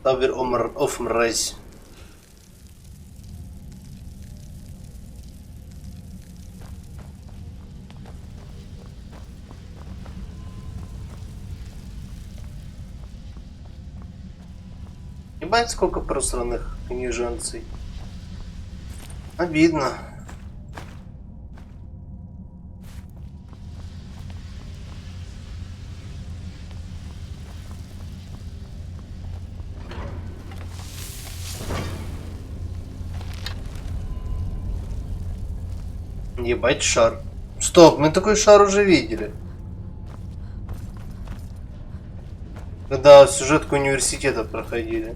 Тавер оф мразь. Ебать, сколько просранных книженцей. Обидно. Ебать, шар. Стоп, мы такой шар уже видели. Когда сюжетку университета проходили.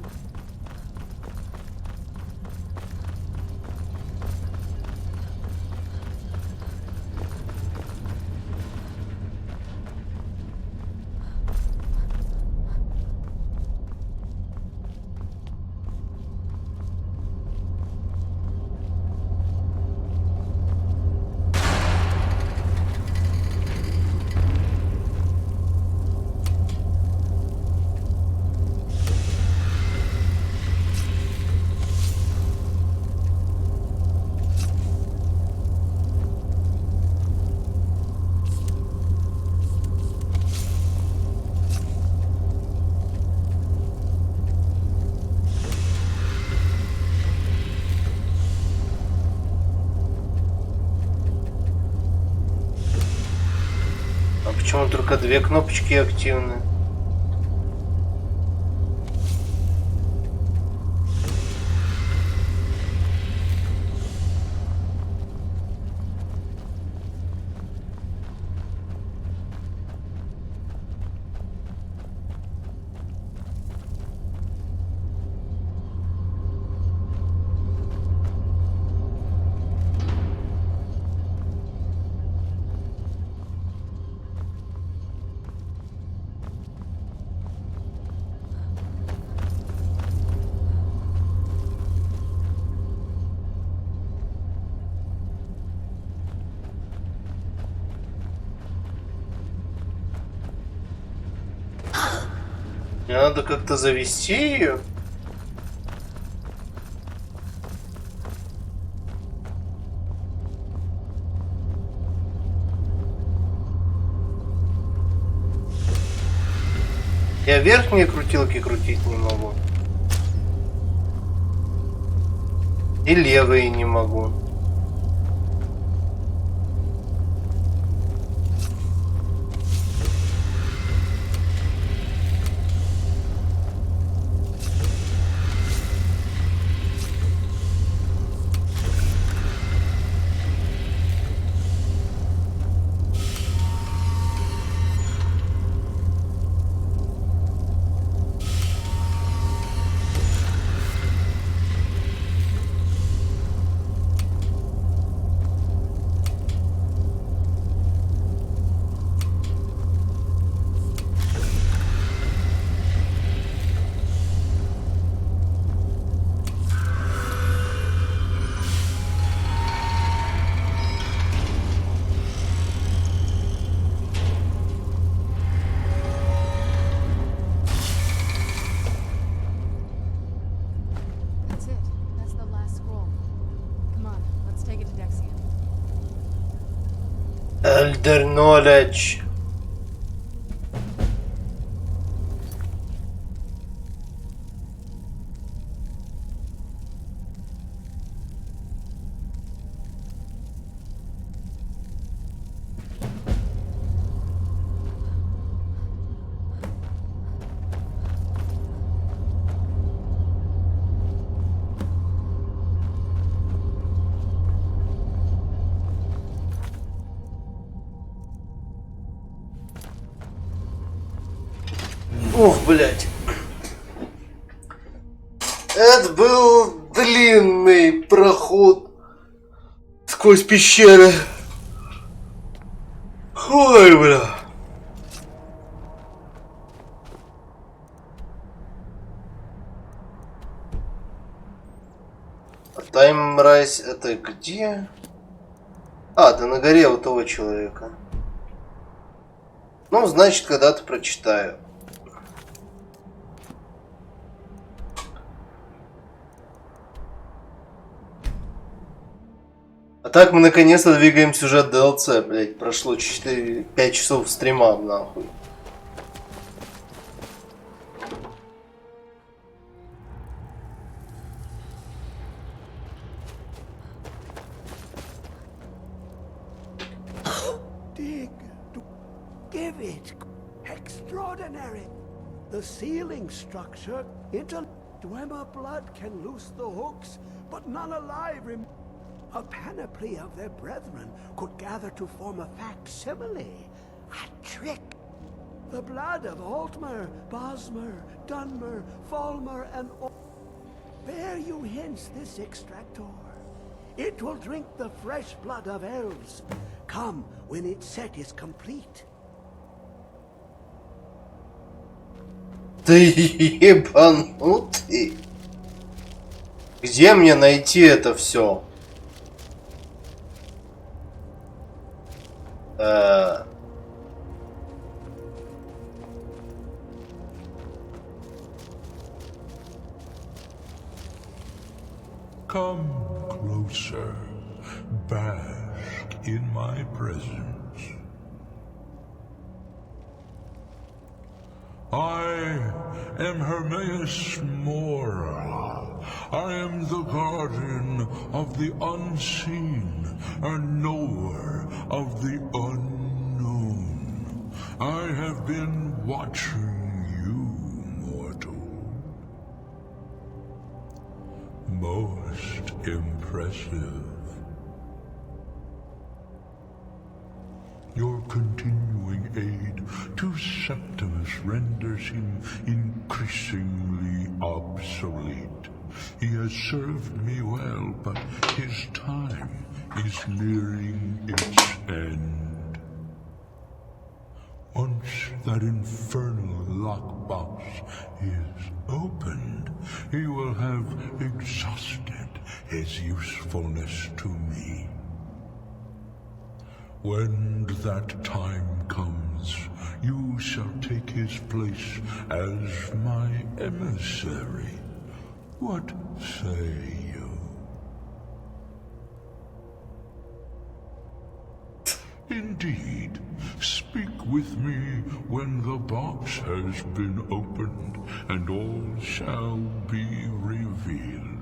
Почему только две кнопочки активны? Мне надо как-то завести ее. Я верхние крутилки крутить не могу. И левые не могу. Elder knowledge. Ух, блядь. Это был длинный проход сквозь пещеры. Ой, бля. Таймрайс это где? А, да на горе у того человека. Ну, значит, когда-то прочитаю. так мы наконец-то двигаем сюжет DLC, блять. Прошло 5 часов стрима, нахуй. Give it. Extraordinary. The sealing structure into Dwemer blood can loose the hooks, but none alive a panoply of their brethren could gather to form a facsimile. A trick. The blood of Altmer, Bosmer, Dunmer, Falmer, and bear you hence this extractor. It will drink the fresh blood of elves. Come when its set is complete. Ты ебанутый. Где мне найти это все? Come closer, bask in my presence. I am Hermaeus Mora. I am the guardian of the unseen, a knower of the unknown. I have been watching you, mortal. Most impressive. Your continuing aid to Septimus renders him increasingly obsolete. He has served me well, but his time is nearing its end. Once that infernal lockbox is opened, he will have exhausted his usefulness to me. When that time comes, you shall take his place as my emissary. What say you? Indeed, speak with me when the box has been opened, and all shall be revealed.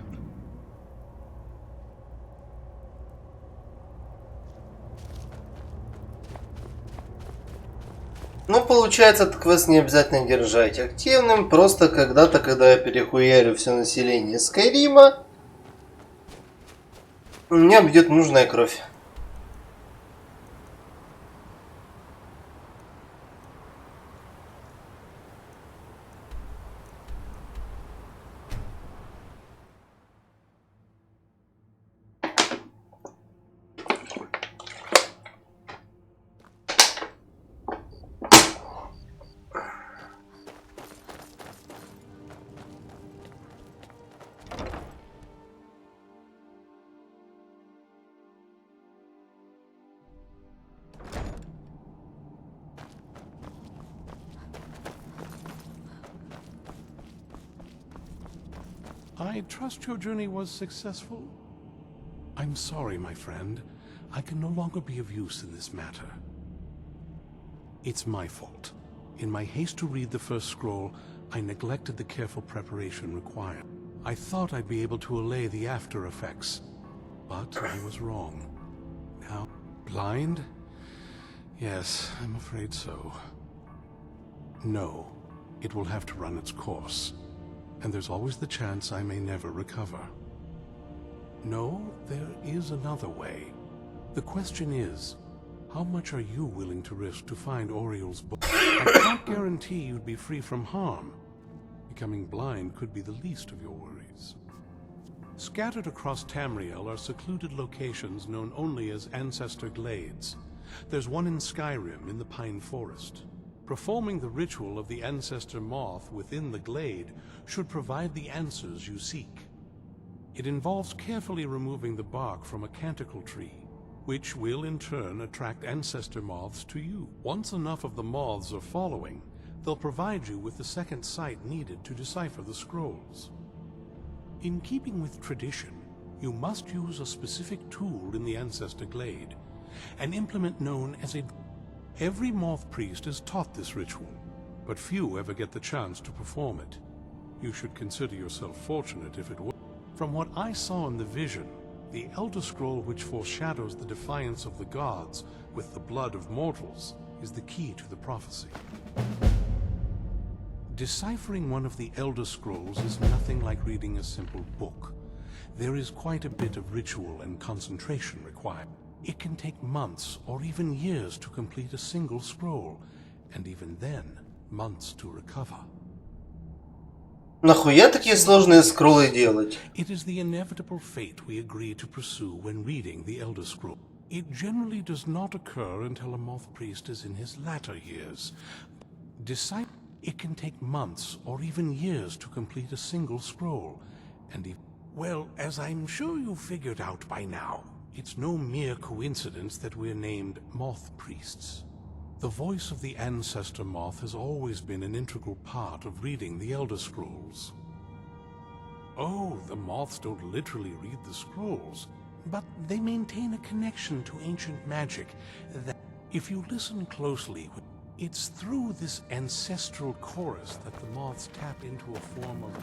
Ну, получается, этот квест не обязательно держать активным. Просто когда-то, когда я перехуярю все население Скайрима, у меня будет нужная кровь. I trust your journey was successful? I'm sorry, my friend. I can no longer be of use in this matter. It's my fault. In my haste to read the first scroll, I neglected the careful preparation required. I thought I'd be able to allay the after effects, but I was wrong. Now, blind? Yes, I'm afraid so. No, it will have to run its course. And there's always the chance I may never recover. No, there is another way. The question is, how much are you willing to risk to find Oriel's book? I can't guarantee you'd be free from harm. Becoming blind could be the least of your worries. Scattered across Tamriel are secluded locations known only as Ancestor Glades. There's one in Skyrim in the Pine Forest. Performing the ritual of the Ancestor Moth within the glade should provide the answers you seek. It involves carefully removing the bark from a canticle tree, which will in turn attract ancestor moths to you. Once enough of the moths are following, they'll provide you with the second sight needed to decipher the scrolls. In keeping with tradition, you must use a specific tool in the ancestor glade, an implement known as a... Every moth priest is taught this ritual, but few ever get the chance to perform it. You should consider yourself fortunate if it were. From what I saw in the vision, the Elder Scroll which foreshadows the defiance of the gods with the blood of mortals is the key to the prophecy. Deciphering one of the Elder Scrolls is nothing like reading a simple book. There is quite a bit of ritual and concentration required. It can take months or even years to complete a single scroll, and even then, months to recover. Нахуя такие сложные скроллы делать? It is the inevitable fate we agree to pursue when reading the Elder Scroll. It generally does not occur until a moth priest is in his latter years. It can take months or even years to complete a single scroll, and well, as I'm sure you figured out by now, it's no mere coincidence that we're named moth priests. The voice of the ancestor moth has always been an integral part of reading the Elder Scrolls. Oh, the moths don't literally read the scrolls, but they maintain a connection to ancient magic that, if you listen closely, it's through this ancestral chorus that the moths tap into a form of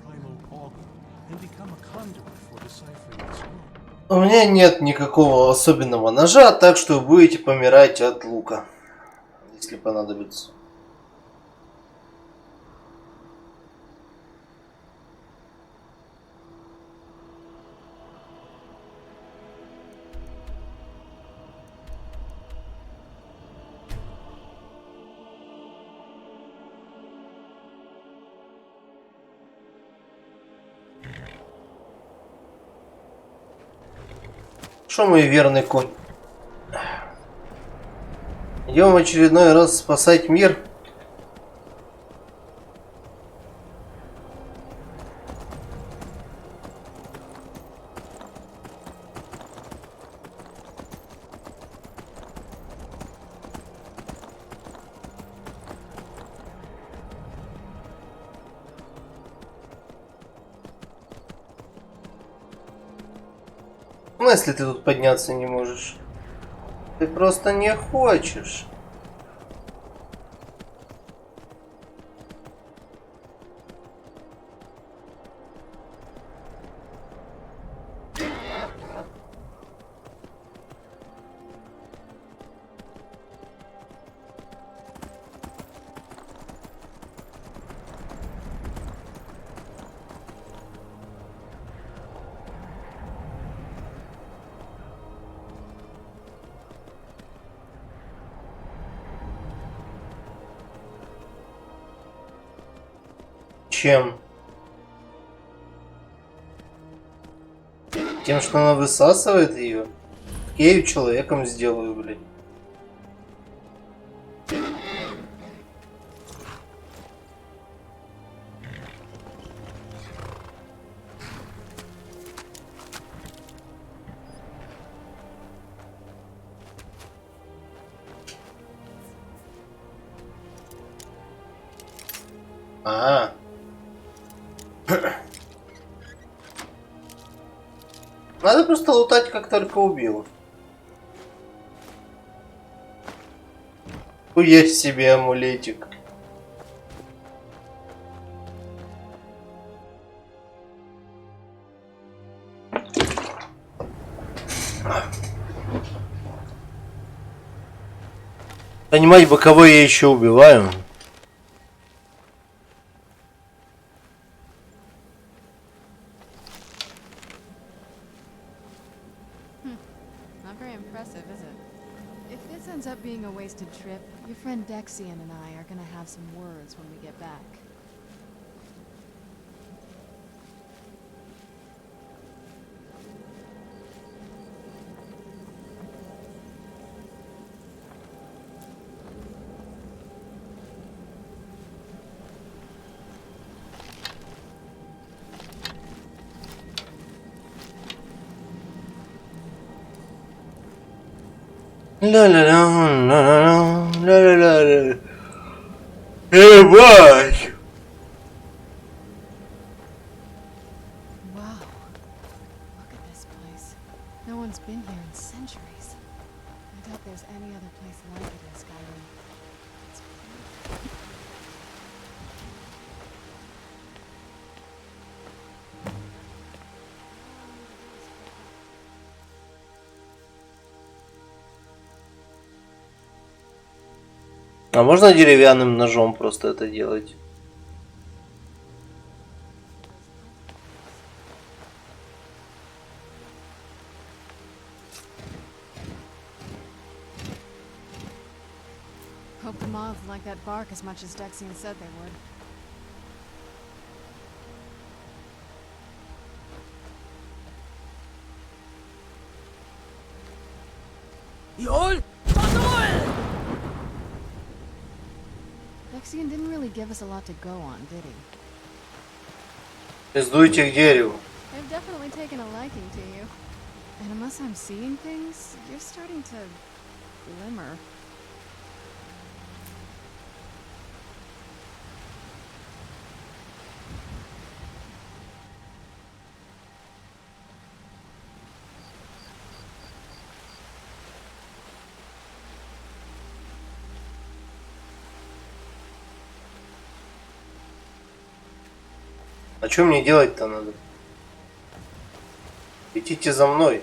primal organ and become a conduit for deciphering the scroll. У меня нет никакого особенного ножа, так что вы будете помирать от лука, если понадобится. Что, мой верный конь? Идем в очередной раз спасать мир. Ну, если ты тут подняться не можешь. Ты просто не хочешь. Чем? Тем, что она высасывает ее? Я ее человеком сделаю, блин. Надо просто лутать, как только убил. Хуя себе амулетик. Понимать бы, кого я еще убиваю. Being a wasted trip, your friend Dexian and I are gonna have some words when we get back. Ля-ля-ля-ля-ля-ля-ля-ля. Ебать! Wow. Look at this No one's been here in centuries. I doubt there's any other place like it in Skyrim. It's beautiful. А можно деревянным ножом просто это делать? Hope the moths like that bark as much as Dexian said they would. Dexian didn't really give us a lot to go on, did he? Пиздуйте к дереву. They've definitely taken a liking to you. And unless I'm seeing things, you're starting to glimmer. А что мне делать-то надо? Идите за мной.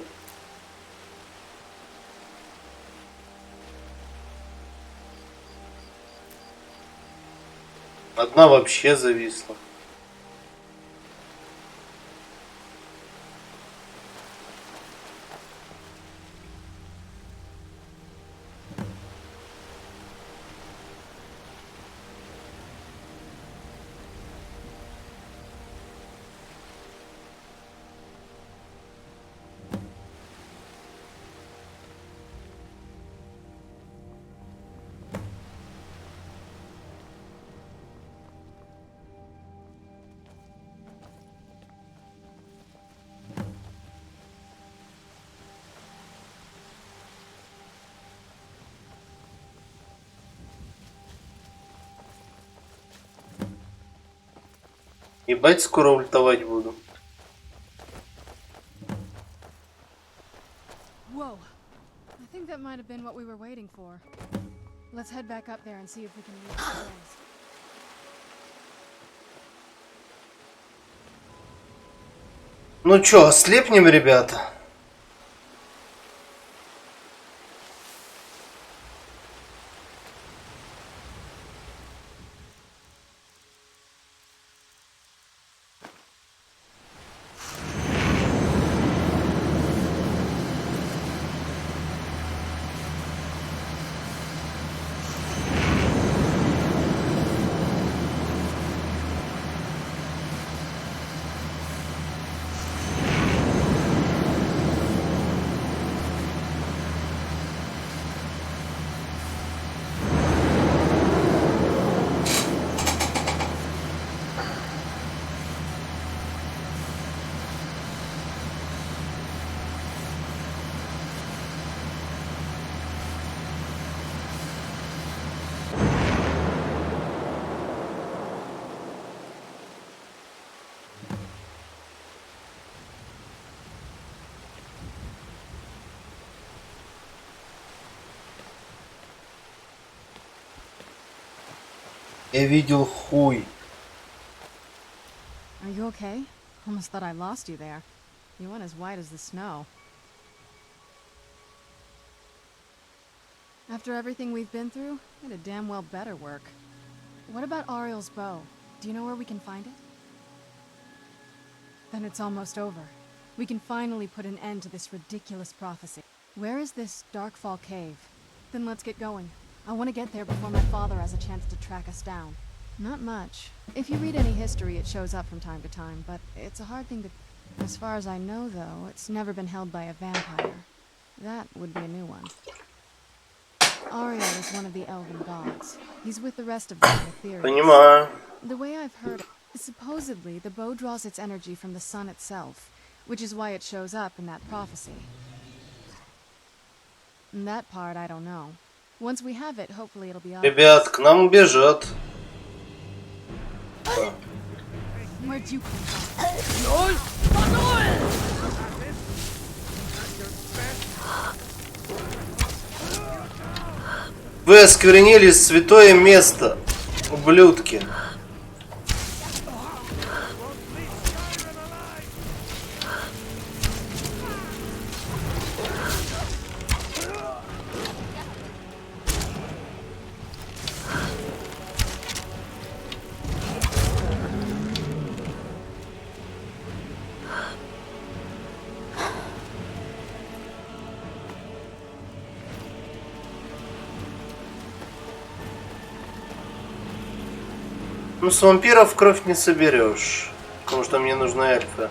Одна вообще зависла. Ебать, скоро ультовать буду. Whoa. I think that might have been what we were waiting for. Let's head back up there and see if we can reach the hills. Ну чё, ослепнем, ребята? Я видел хуй. Are you okay? Almost thought I lost you there. You went as white as the snow. After everything we've been through, it'd damn well better work. What about Ariel's bow? Do you know where we can find it? Then it's almost over. We can finally put an end to this ridiculous prophecy. Where is this Darkfall cave? Then let's get going. I want to get there before my father has a chance to track us down. Not much. If you read any history, it shows up from time to time, but it's a hard thing to... As far as I know, though, it's never been held by a vampire. That would be a new one. Ariel is one of the elven gods. He's with the rest of them in the theories. Понимаю. The way I've heard it, supposedly the bow draws its energy from the sun itself, which is why it shows up in that prophecy. And that part I don't know. Once we have it, hopefully it'll be obvious. Ребят, к нам бежат. Where'd you come from? Вы осквернили святое место, ублюдки. Ну, с вампиров кровь не соберешь, потому что мне нужна эльфа.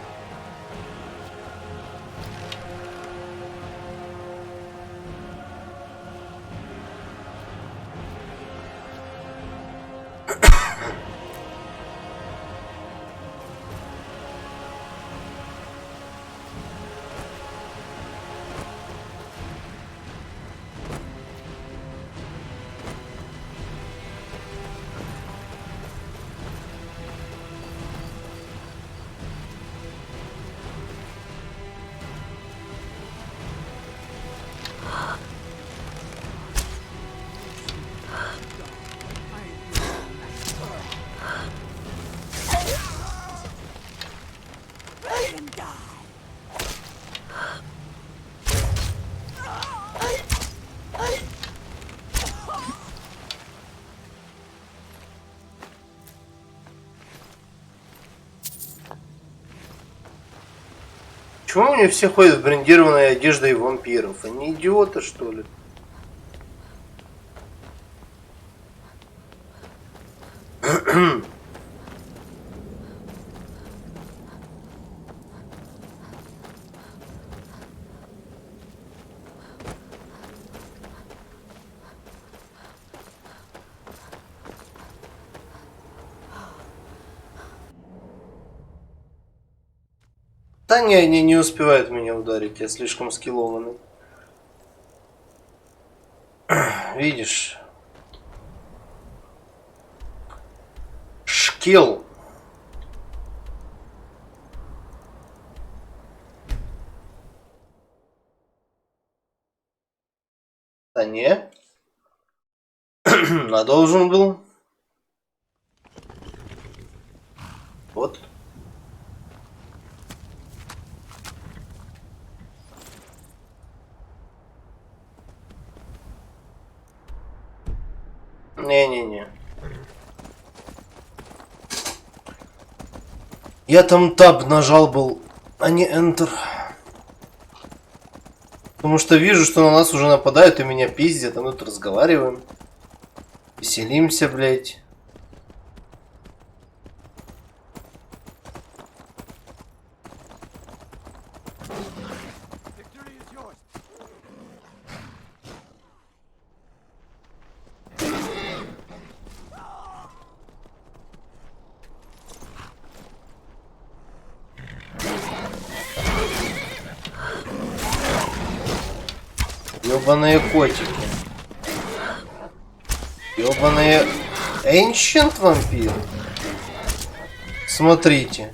Почему мне все ходят в брендированной одеждой вампиров? Они идиоты, что ли? Да не, они не успевают меня ударить, я слишком скиллованный. Видишь? Шкил. Да не. А должен был. Вот. Не-не-не. Я там таб нажал был, а не Enter. Потому что вижу, что на нас уже нападают и меня пиздят, а мы тут разговариваем. Веселимся, блядь. Ёбаные котики. Ёбаные Ancient вампир. Смотрите.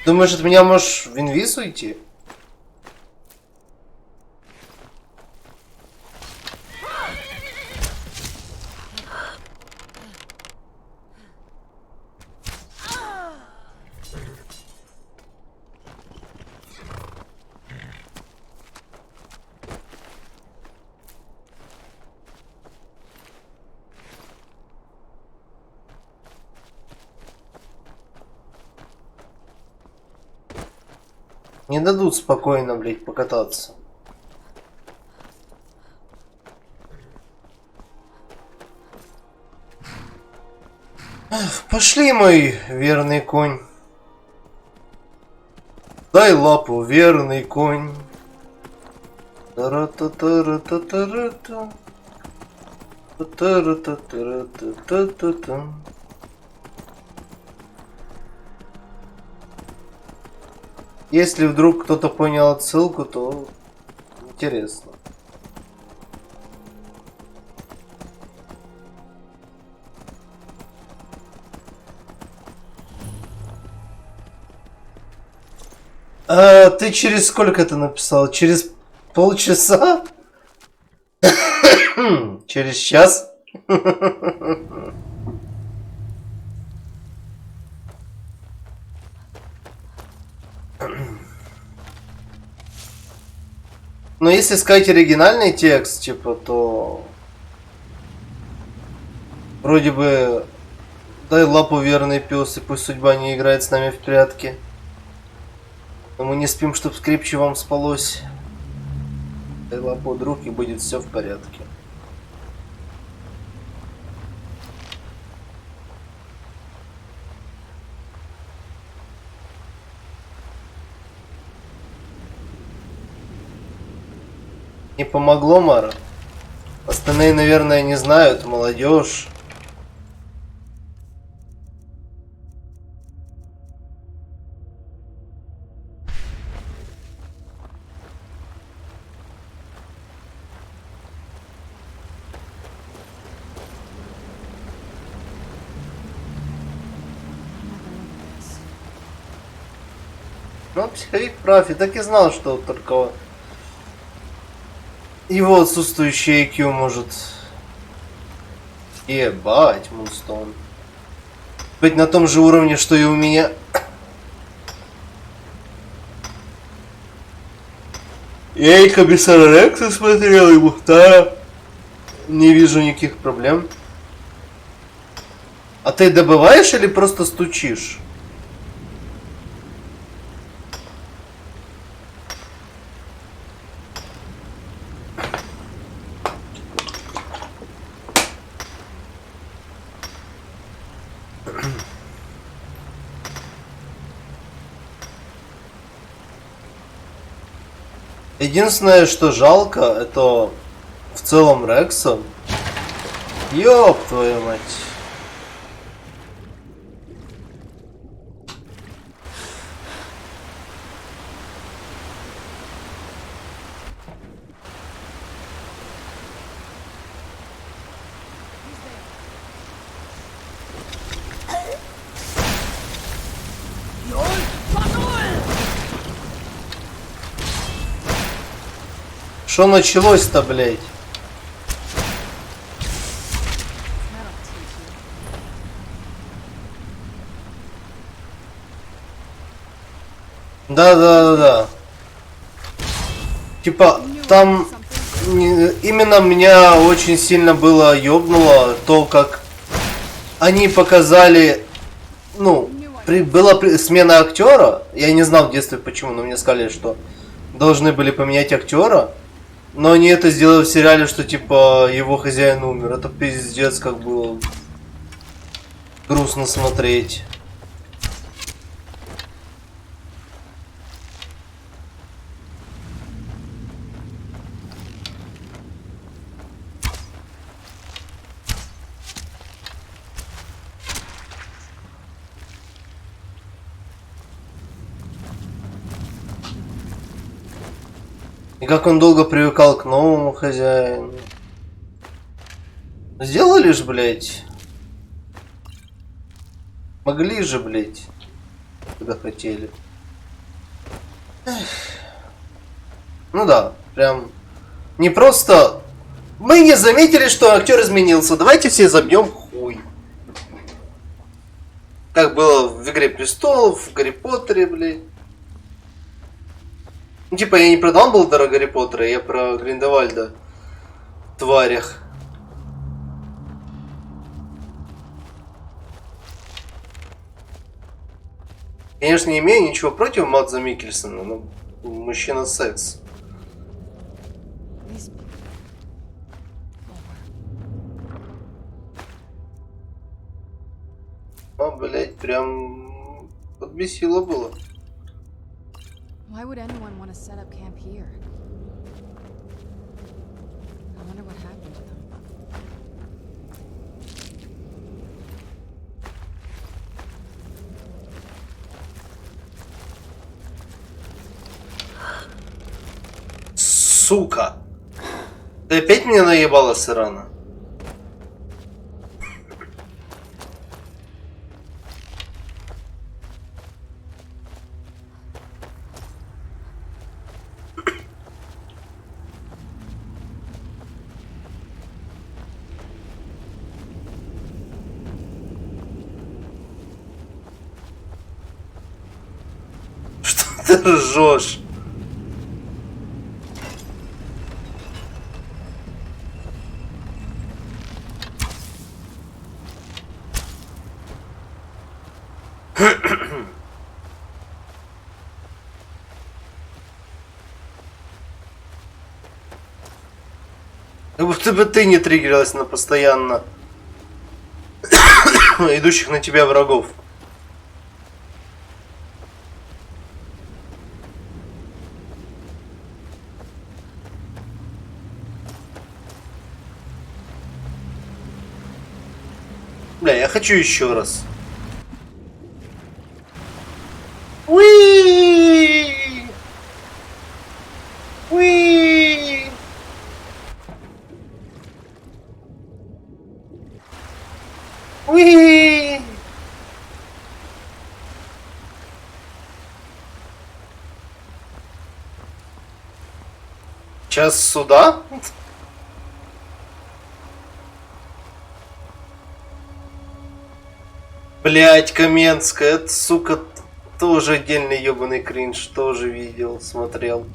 Думаешь, от меня можешь в инвиз уйти? Не дадут спокойно, блядь, покататься. Эх, пошли, мой верный конь. Дай лапу, верный конь. Тара-та-тара-та-тара-та. Тара-та-тара-та-та-та-та. Если вдруг кто-то понял отсылку, то интересно. А ты через сколько это написал? Через полчаса? Через час? Но если сказать оригинальный текст, типа, то вроде бы дай лапу, верный пес, и пусть судьба не играет с нами в прятки. Но мы не спим, чтоб скрипче вам спалось. Дай лапу, друг, и будет все в порядке. Не помогло, Мара? Остальные, наверное, не знают, молодежь. Ну, психовик прав, я так и знал, что только его отсутствующий IQ может... Ебать, Мунстоун. Быть на том же уровне, что и у меня. Я и комиссара Рекса смотрел, и Мухтара. Не вижу никаких проблем. А ты добываешь или просто стучишь? Единственное, что жалко, это в целом Рекса. Ёб твою мать. Что началось-то, блядь? Да. Типа, там именно меня очень сильно было ёбнуло то, как они показали, ну, была смена актера. Я не знал в детстве почему, но мне сказали, что должны были поменять актера. Но они это сделали в сериале, что типа его хозяин умер. Это пиздец, как было грустно смотреть. И как он долго привыкал к новому хозяину. Сделали ж, блядь. Могли же, блядь. Когда хотели. Эх. Ну да, прям. Не просто. Мы не заметили, что актер изменился. Давайте все забьем хуй. Как было в Игре престолов, в Гарри Поттере, блядь. Ну, типа, я не про Дамблдора Гарри Поттера, я про Гриндевальда. Тварях. Конечно, не имею ничего против Мадза Миккельсона, но мужчина секс. А, блять, прям подбесило было. Why would anyone want to set up camp here? I wonder what happened to them. Сука! Ты опять меня наебала, Сирана? Ты ржешь. Как будто бы ты не триггерилась на постоянно идущих на тебя врагов. Бля, я хочу еще раз. Уи! Уи! Уи! Час суда? Блять, Каменская, это, сука, тоже отдельный ебаный кринж, тоже видел, смотрел.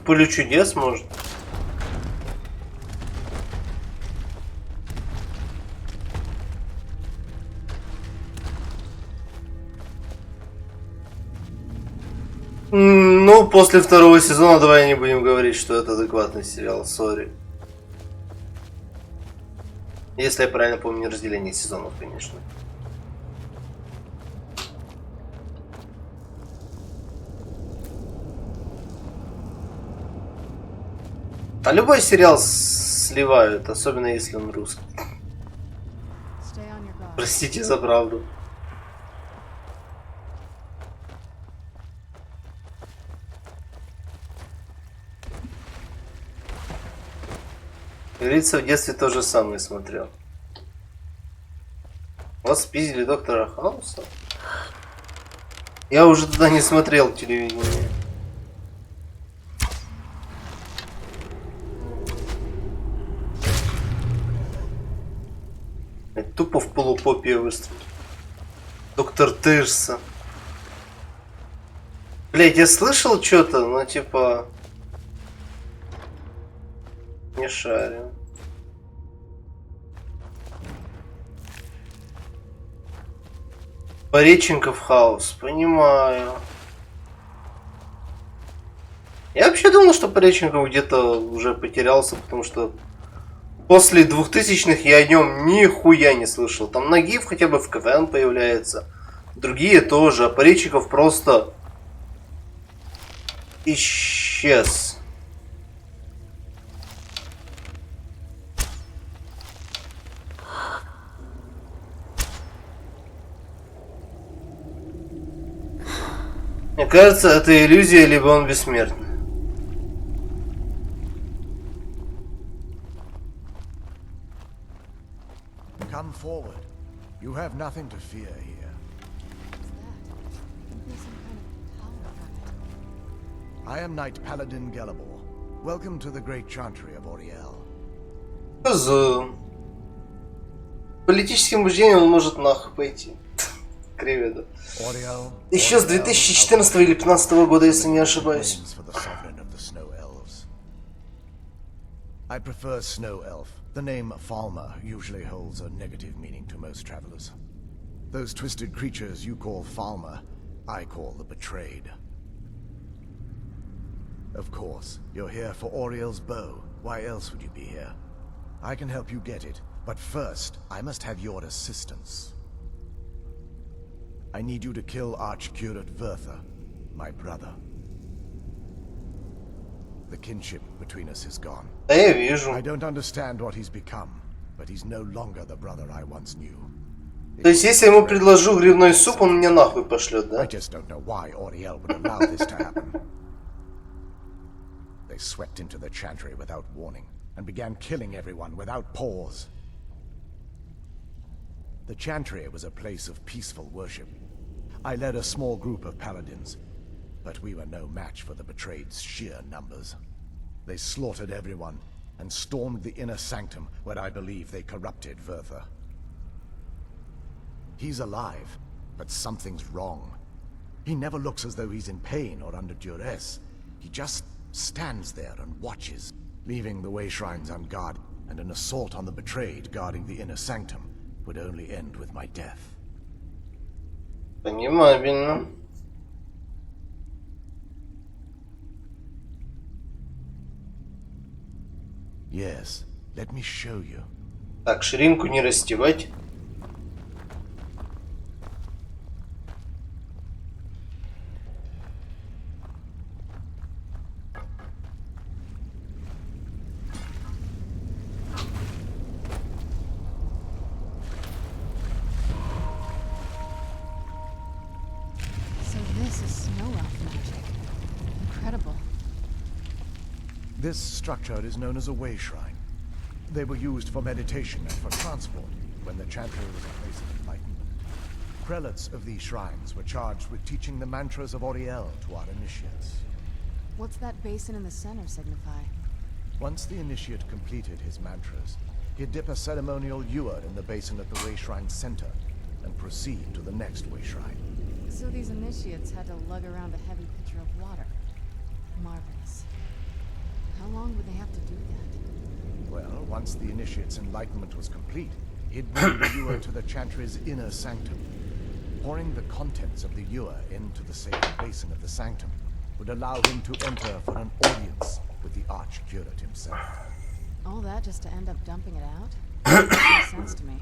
Поле чудес, может? Ну, после второго сезона давай не будем говорить, что это адекватный сериал, сори. Если я правильно помню разделение сезонов, конечно. А любой сериал сливают, особенно если он русский. Простите за правду. Говорится, в детстве то же самое смотрел. Вас спиздили доктора Хауса? Я уже тогда не смотрел телевидение. Тупо в полупопе выстрелил. Доктор Тырса. Блять, я слышал что-то, но типа... Не шарю. Пореченков хаос, понимаю. Я вообще думал, что Пореченков где-то уже потерялся, потому что после 2000-х я о нем нихуя не слышал. Там Нагиев хотя бы в КВН появляется, другие тоже, а Пореченков просто исчез. Мне кажется, это иллюзия, либо он бессмертный. Come forward. You have nothing to fear here. I am Knight Paladin Gelabor. Welcome to the great chantry of Oriel. За политическим убеждением он может нахуй пойти. Криведа. Еще с 2014 или 2015 года, если не ошибаюсь. I prefer Snow Elf. The name Falmer usually holds a negative meaning to most travelers. Those twisted creatures you call Falmer, I call the Betrayed. Of course, you're here for Oriel's bow. Why else would you be here? I can help you get it, but first, I must have your assistance. I need you to kill Archcurate Vertha, my brother. The kinship between us is gone. Да я вижу. I don't understand what he's become, but he's no longer the brother I once knew. То есть, если я ему предложу грибной суп, он меня нахуй пошлет, да? I just don't know why Oriel would allow this to happen. They swept into the chantry without warning and began killing everyone without pause. The chantry was a place of peaceful worship. I led a small group of paladins, but we were no match for the betrayed's sheer numbers. They slaughtered everyone and stormed the inner sanctum where I believe they corrupted Werther. He's alive, but something's wrong. He never looks as though he's in pain or under duress. He just stands there and watches, leaving the way shrines unguarded, and an assault on the betrayed guarding the inner sanctum would only end with my death. Понимабельно. Yes, let me show you. Так, ширинку не растевать. This structure is known as a way shrine. They were used for meditation and for transport when the chantry was a place of enlightenment. Prelates of these shrines were charged with teaching the mantras of Auriel to our initiates. What's that basin in the center signify? Once the initiate completed his mantras, he'd dip a ceremonial ewer in the basin at the way shrine's center and proceed to the next way shrine. So these initiates had to lug around a heavy pitcher of water. Marvelous. How long would they have to do that? Well, once the initiate's enlightenment was complete, he'd bring the ewer to the chantry's inner sanctum. Pouring the contents of the ewer into the sacred basin of the sanctum would allow him to enter for an audience with the arch-curate himself. All that just to end up dumping it out? That makes sense to me.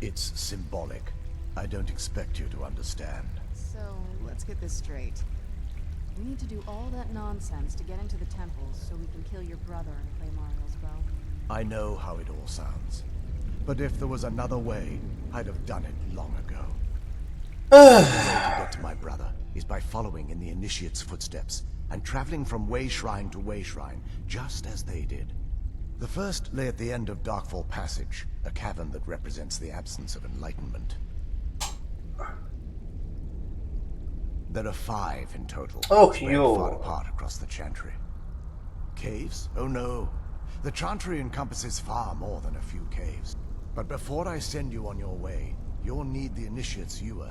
It's symbolic. I don't expect you to understand. So, let's get this straight. We need to do all that nonsense to get into the temples so we can kill your brother and claim Ariel's bow. I know how it all sounds. But if there was another way, I'd have done it long ago. The way to get to my brother is by following in the initiate's footsteps and traveling from way shrine to way shrine, just as they did. The first lay at the end of Darkfall Passage, a cavern that represents the absence of enlightenment. There are 5 in total, spread far apart across the chantry. Caves? Oh no. The chantry encompasses far more than a few caves. But before I send you on your way, you'll need the initiate's ewer.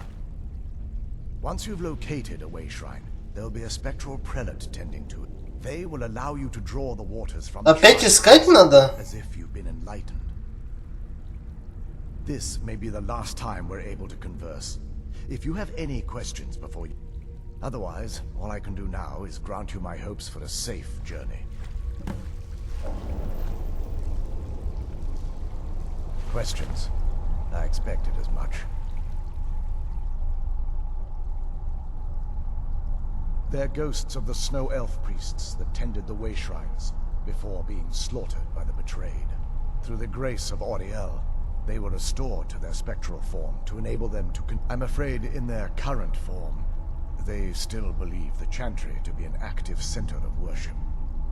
Once you've located a way shrine, there'll be a spectral prelate tending to it. They will allow you to draw the waters from the shrine as if you've been enlightened. This may be the last time we're able to converse. If you have any questions before you... Otherwise, all I can do now is grant you my hopes for a safe journey. Questions? I expected as much. They're ghosts of the snow elf priests that tended the way shrines before being slaughtered by the betrayed. Through the grace of Auriel, they were restored to their spectral form to enable them to I'm afraid in their current form, they still believe the chantry to be an active center of worship.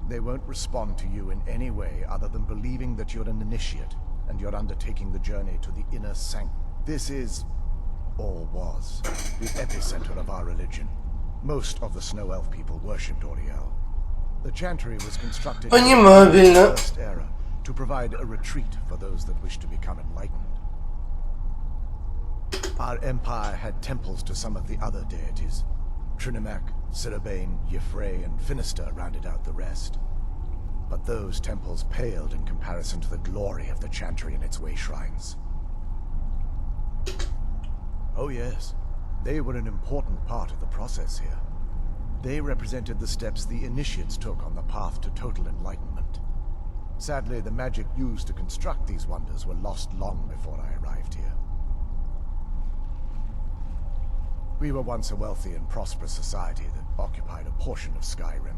They won't respond to you in any way other than believing that you're an initiate and you're undertaking the journey to the inner sanctum. This is, or was, the epicenter of our religion. Most of the snow elf people worshipped Auriel. The chantry was constructed in the first era to provide a retreat for those that wish to become enlightened. Our empire had temples to some of the other deities. Trinimac, Sirabane, Yefre, and Finister rounded out the rest. But those temples paled in comparison to the glory of the chantry and its way shrines. Oh yes, they were an important part of the process here. They represented the steps the initiates took on the path to total enlightenment. Sadly, the magic used to construct these wonders were lost long before I arrived here. We were once a wealthy and prosperous society that occupied a portion of Skyrim.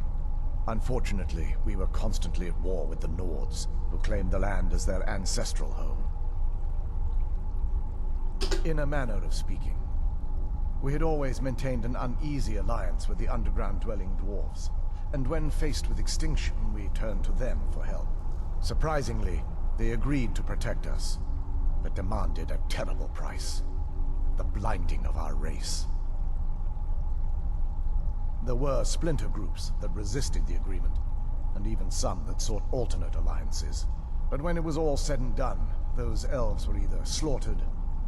Unfortunately, we were constantly at war with the Nords, who claimed the land as their ancestral home. In a manner of speaking, we had always maintained an uneasy alliance with the underground-dwelling dwarves, and when faced with extinction, we turned to them for help. Surprisingly, they agreed to protect us, but demanded a terrible price. the blinding of our race. There were splinter groups that resisted the agreement, and even some that sought alternate alliances. But when it was all said and done, those elves were either slaughtered,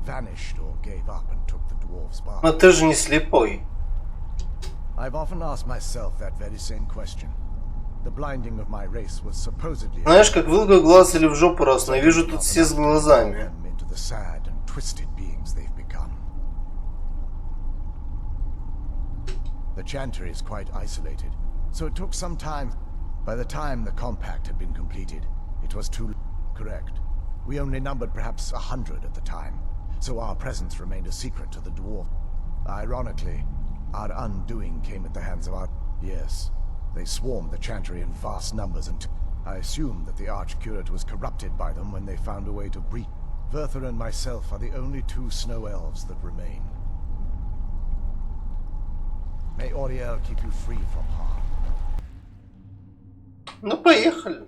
vanished, or gave up and took the dwarves' part. Но ты же не слепой. I've often asked myself that very same question. The blinding of my race was supposedly... Знаешь, как вылга глаз или в жопу раз, но я вижу тут все с глазами. ...into the sad and twisted beings they've become. The Chantry is quite isolated, so it took some time. By the time the compact had been completed, it was too correct. We only numbered perhaps 100 at the time, so our presence remained a secret to the dwarf. Ironically, our undoing came at the hands of our... Yes, they swarmed the Chantry in vast numbers, and I assumed that the Archcurate was corrupted by them when they found a way to breach. Verther and myself are the only two snow elves that remain. May Oriel keep you free from harm. Ну, поехали.